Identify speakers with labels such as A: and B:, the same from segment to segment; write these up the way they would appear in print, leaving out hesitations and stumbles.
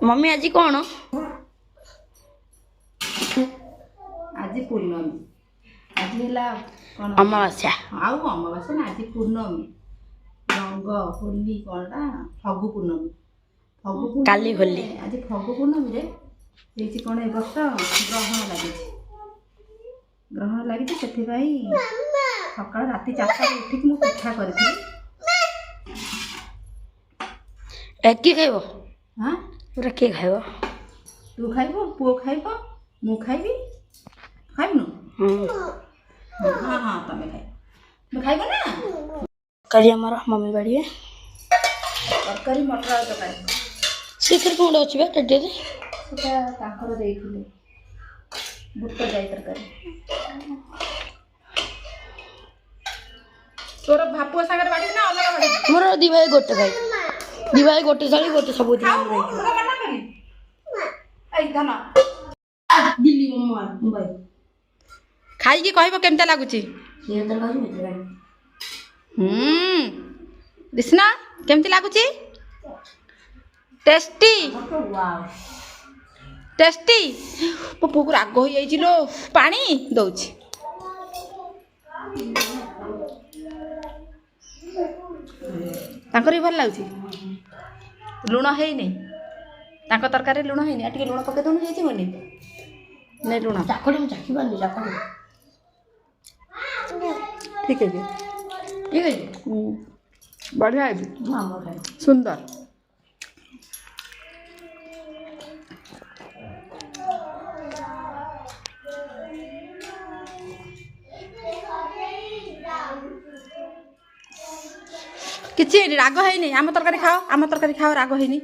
A: mummy आज कौन
B: आज पूर्णमी आज है
A: अमावास्या
B: आउ अमावास्या ना आज पूर्णमी रंग होली कौन फगु पूर्णमी
A: काली होली
B: आज फगु पूर्णमी रे कौन ए वर्ष ग्रहण लगी से सका राति 4 उठिक मु पिठा करी
A: किए खाइब
B: हाँ
A: पूरा किए खाइब
B: तू खाइब पुओ खाइब मु खाइबी खाइबनु हाँ हाँ तमें खाइब ना
A: करी हमारा मम्मी बाड़ी है
B: तरकारी मटर आलू तरकारी
A: सीखर कौन अच्छी बात टेडी
B: सेटा काकर देइथिले बुट जाई तरकारी तोर भापु सागर बाड़ी ना अलग बाड़ी
A: मोर दी भाई गोटे साड़ी गोटे सब दिन
B: दिल्ली मुंबई खाई की कहबो केमता लागुची दिसना केमती लागुची टेस्टी टेस्टी मो पुक राग हो जाइछि लो पानी दउछि तांकर भल लागुछि लुण हेइनी तांको तरकारी लुण हेइनी आटिके लुण पके दोन हेइछि मनी नै लुण
A: चाकड़ी में चाकी बांधी चाकड़ी
B: ठीक है बढ़िया है सुंदर किसी राग है नहीं आम तरकारी खाओ राग है नहीं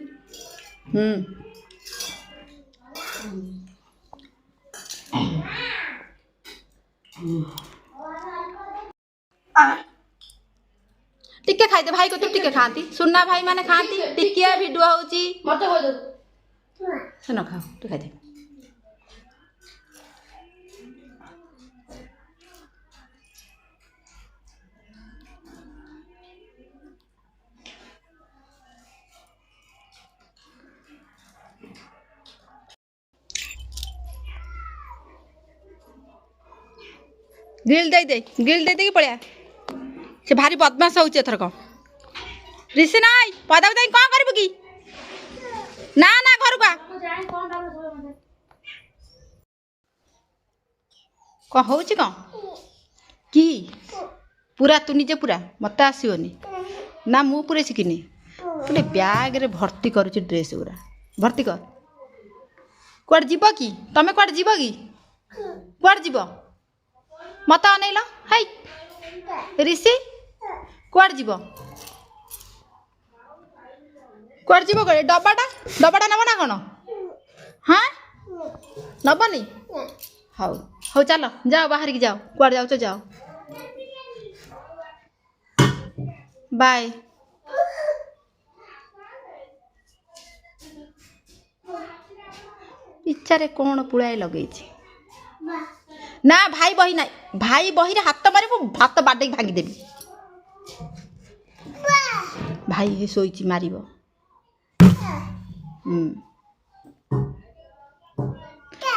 B: टिके खाइदे भाई को तू टिके खाती सुनना भाई माने खाती टिके भिडियो होची
A: मत हो दो
B: सुन खाओ तू खाइदे ग्रिल दे कि पड़िया से भारी बदमाश होउछ एथरक ऋषि नाई पदाव दे कोन करबु की ना ना घर का को होउछ को की पूरा तू निजे पूरा मत आसीओनी ना मु पूरे सिकिनी पूरे बैग रे भर्ती करूछ ड्रेस पूरा भर्ती कर कोड जीव की तमे कोड जीव की कोड जीव मत अनैल हाई ऋषि कुआड़ जीव गले डबाटा नब ना कौन हाँ नबनी हाउ हाउ चल जाओ बाहर की जाओ कुआड़ जाओ जाओ बाय इच्छा कौन पुड़ाए लगे ना भाई बही ना भाई बही रे हाथ मारे हाथ बाटे भांगी देबी भाई सोईची मारिबो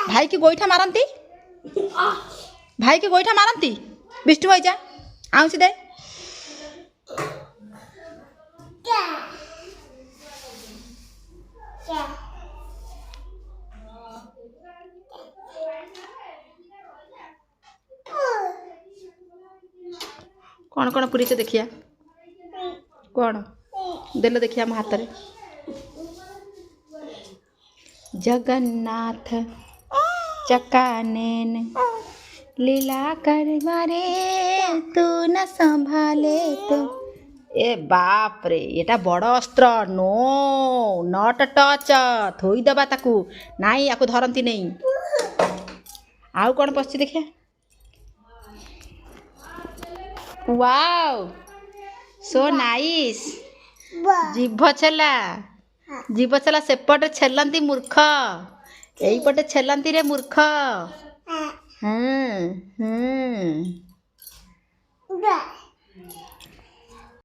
B: भाई की गोईठा मारंती विष्णु भाई जा आउसी दे कौन कौन पूरी से देखिया कौन देलो देखिया हम हाथ रे जगन्नाथ चकानेन लीला कर मारे तू न संभाले तो ए बाप रे एटा बड़ अस्त्र नो नॉट टच थोई दबा ताकू नाई आकु धरंती नहीं आउ कौन पछी देखिया वाओ सो नाइस जीभ छेला सेपटे छेलंती मूर्ख यही पटे छेलंती रे मूर्ख हाँ